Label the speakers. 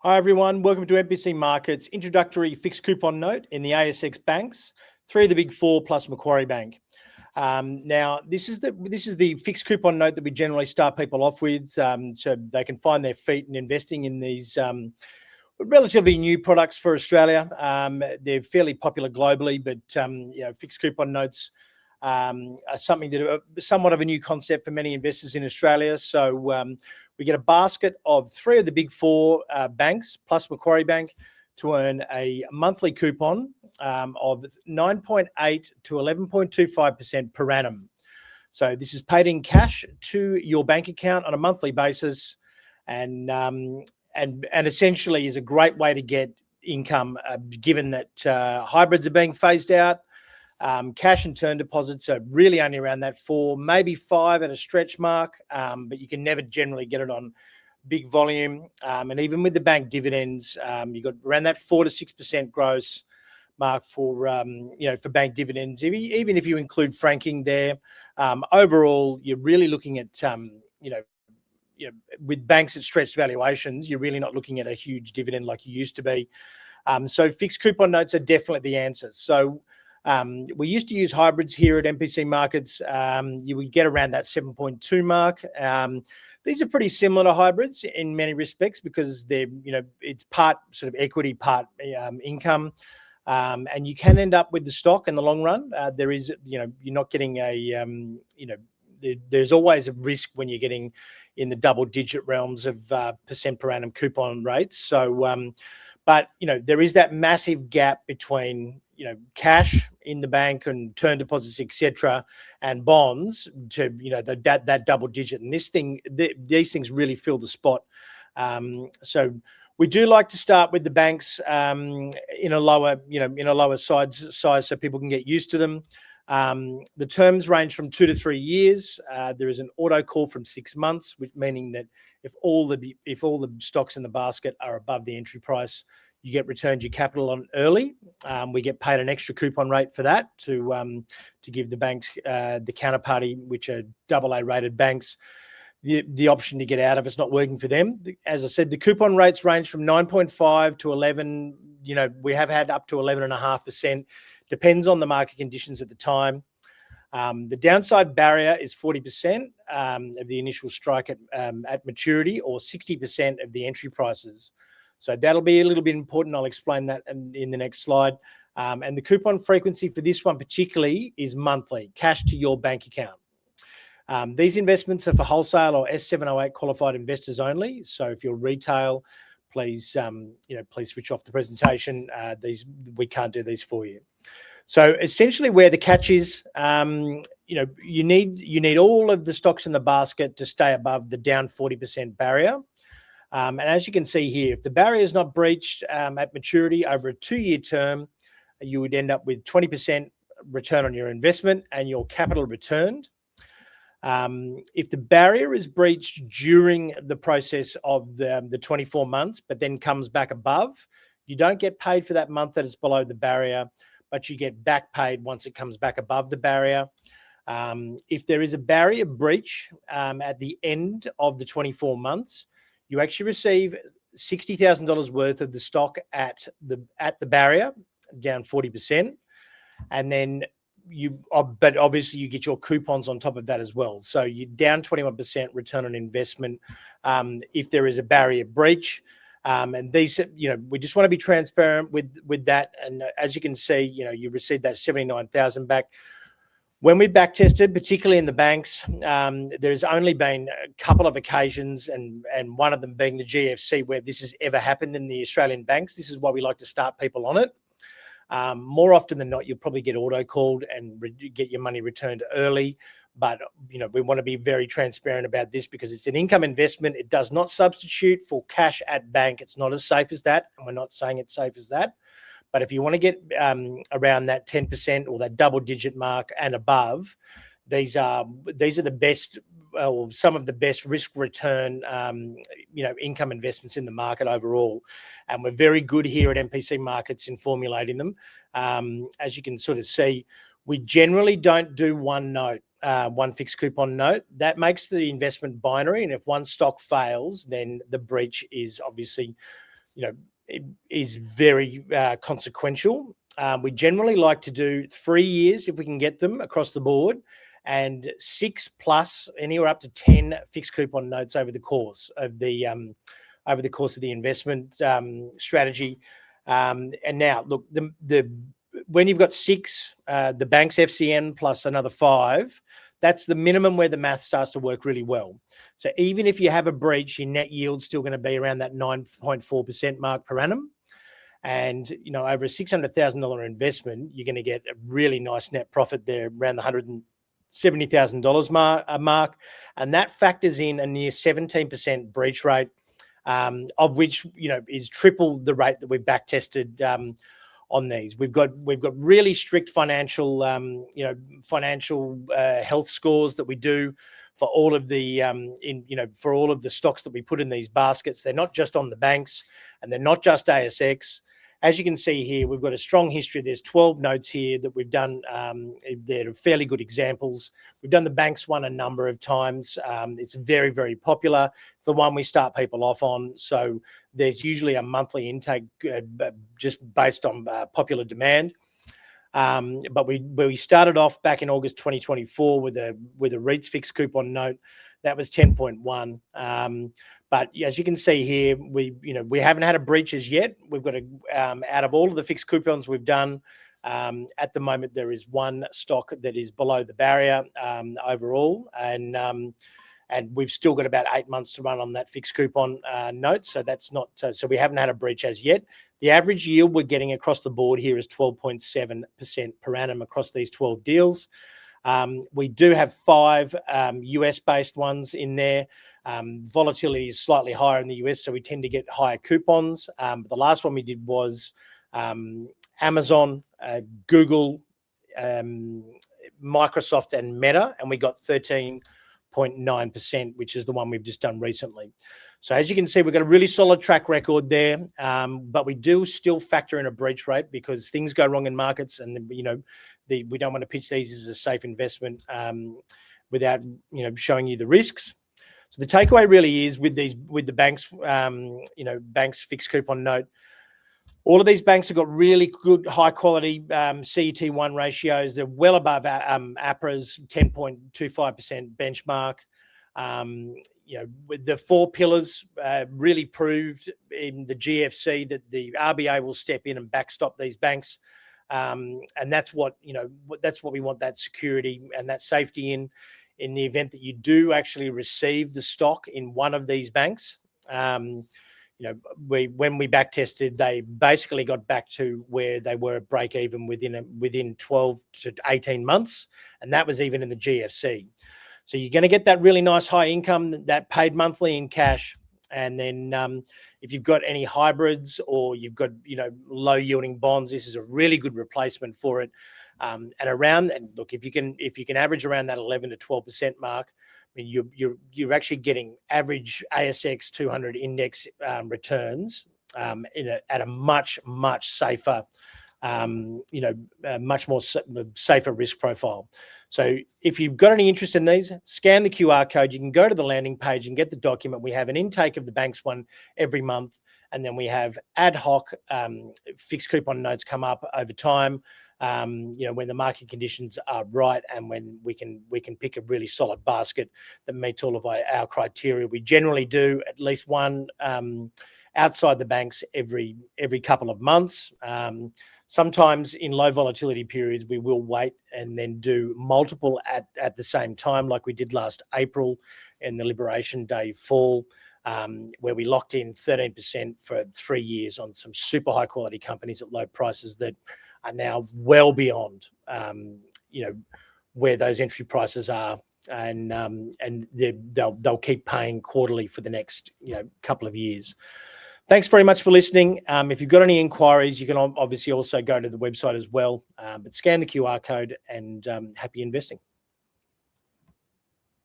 Speaker 1: Hi everyone, welcome to MPC Markets Introductory Fixed Coupon Note in the ASX banks, three of the big four plus Macquarie Bank. Now this is the fixed coupon note that we generally start people off with, so they can find their feet in investing in these relatively new products for Australia. They're fairly popular globally, but fixed coupon notes are something that are somewhat of a new concept for many investors in Australia. So we get a basket of three of the big four banks plus Macquarie Bank to earn a monthly coupon of 9.8 to 11.25% per annum. So this is paid in cash to your bank account on a monthly basis, and essentially is a great way to get income, given that hybrids are being phased out. Cash and term deposits are really only around that 4, maybe 5 at a stretch mark, but you can never generally get it on big volume. And even with the bank dividends, you've got around that 4 to 6% gross mark for bank dividends. Even if you include franking there, overall you're really looking at with banks at stretched valuations, you're really not looking at a huge dividend like you used to be. So fixed coupon notes are definitely the answer. So we used to use hybrids here at MPC Markets. You would get around that 7.2 mark. These are pretty similar to hybrids in many respects because they're, it's part sort of equity, part income. And you can end up with the stock in the long run. There is, you're not getting a, there's always a risk when you're getting in the double-digit realms of percent per annum coupon rates. So, but there is that massive gap between cash in the bank and term deposits, etc., and bonds to that double-digit. And these things really fill the spot. So we do like to start with the banks in a lower size so people can get used to them. The terms range from 2 to 3 years. There is an auto call from 6 months, which meaning that if all the stocks in the basket are above the entry price, you get returned your capital on early. We get paid an extra coupon rate for that to give the banks, the counterparty, which are AA rated banks, the option to get out if it's not working for them. As I said, the coupon rates range from 9.5 to 11. We have had up to 11.5%. Depends on the market conditions at the time. The downside barrier is 40% of the initial strike at maturity, or 60% of the entry prices. So that'll be a little bit important. I'll explain that in the next slide. And the coupon frequency for this one particularly is monthly, cash to your bank account. These investments are for wholesale or S708 qualified investors only. So if you're retail, please please switch off the presentation. We can't do these for you. So essentially, where the catch is, you need all of the stocks in the basket to stay above the down 40% barrier. And as you can see here, if the barrier is not breached at maturity over a 2-year term, you would end up with 20% return on your investment and your capital returned. If the barrier is breached during the process of the 24 months, but then comes back above, you don't get paid for that month that it's below the barrier, but you get back paid once it comes back above the barrier. If there is a barrier breach at the end of the 24 months, you actually receive $60,000 worth of the stock at the barrier, down 40%, and then but obviously you get your coupons on top of that as well. So you're down 21% return on investment if there is a barrier breach. And these, we just want to be transparent with that. And as you can see, you received that 79,000 back. When we back tested, particularly in the banks, there's only been a couple of occasions, and one of them being the GFC, where this has ever happened in the Australian banks. This is why we like to start people on it. More often than not, you'll probably get auto called and get your money returned early. But we want to be very transparent about this because it's an income investment. It does not substitute for cash at bank. It's not as safe as that, and we're not saying it's safe as that. But if you want to get around that 10% or that double-digit mark and above, these are the best, or some of the best risk-return, income investments in the market overall. And we're very good here at MPC Markets in formulating them. As you can sort of see, we generally don't do one note, one fixed coupon note. That makes the investment binary, and if one stock fails, then the breach is obviously is very consequential. We generally like to do 3 years if we can get them across the board, and 6 plus anywhere up to 10 fixed coupon notes over the course of the investment strategy. And now, look, when you've got 6, the bank's FCN plus another 5, that's the minimum where the math starts to work really well. So even if you have a breach, your net yield's still going to be around that 9.4% mark per annum. And, over a $600,000 investment, you're going to get a really nice net profit there around the $170,000 mark. And that factors in a near 17% breach rate, of which, is triple the rate that we've back tested on these. We've got really strict financial health scores that we do for all of the for all of the stocks that we put in these baskets. They're not just on the banks, and they're not just ASX. As you can see here, we've got a strong history. There's 12 notes here that we've done. They're fairly good examples. We've done the banks one a number of times. It's very, very popular. It's the one we start people off on. So there's usually a monthly intake just based on popular demand. But we started off back in August 2024 with a REITs fixed coupon note. That was 10.1. But as you can see here, we haven't had a breach as yet. We've got out of all of the fixed coupons we've done, at the moment there is one stock that is below the barrier overall, and we've still got about 8 months to run on that fixed coupon note. So that's not so we haven't had a breach as yet. The average yield we're getting across the board here is 12.7% per annum across these 12 deals. We do have 5 US-based ones in there. Volatility is slightly higher in the US, so we tend to get higher coupons. But the last one we did was Amazon, Google, Microsoft, and Meta, and we got 13.9%, which is the one we've just done recently. So as you can see, we've got a really solid track record there, but we do still factor in a breach rate because things go wrong in markets, and we don't want to pitch these as a safe investment without showing you the risks. So the takeaway really is with the banks, banks fixed coupon note. All of these banks have got really good, high quality CET1 ratios. They're well above APRA's 10.25% benchmark. With the 4 pillars really proved in the GFC that the RBA will step in and backstop these banks, and that's what we want, that security and that safety in the event that you do actually receive the stock in one of these banks. When we back tested, they basically got back to where they were at break even within 12 to 18 months, and that was even in the GFC. So you're going to get that really nice high income that paid monthly in cash. And then if you've got any hybrids or you've got low yielding bonds, this is a really good replacement for it. And look, if you can average around that 11 to 12% mark, I mean you're actually getting average ASX 200 index returns at a much safer. Much more safer risk profile. So if you've got any interest in these, scan the QR code. You can go to the landing page and get the document. We have an intake of the banks one every month, and then we have ad hoc fixed coupon notes come up over time. When the market conditions are right, and when we can pick a really solid basket that meets all of our criteria. We generally do at least one outside the banks every couple of months. Sometimes in low volatility periods, we will wait and then do multiple at the same time, like we did last April in the Liberation Day fall, where we locked in 13% for 3 years on some super high quality companies at low prices that are now well beyond, where those entry prices are. And they'll keep paying quarterly for the next couple of years. Thanks very much for listening. If you've got any inquiries, you can obviously also go to the website as well. But scan the QR code, and happy investing.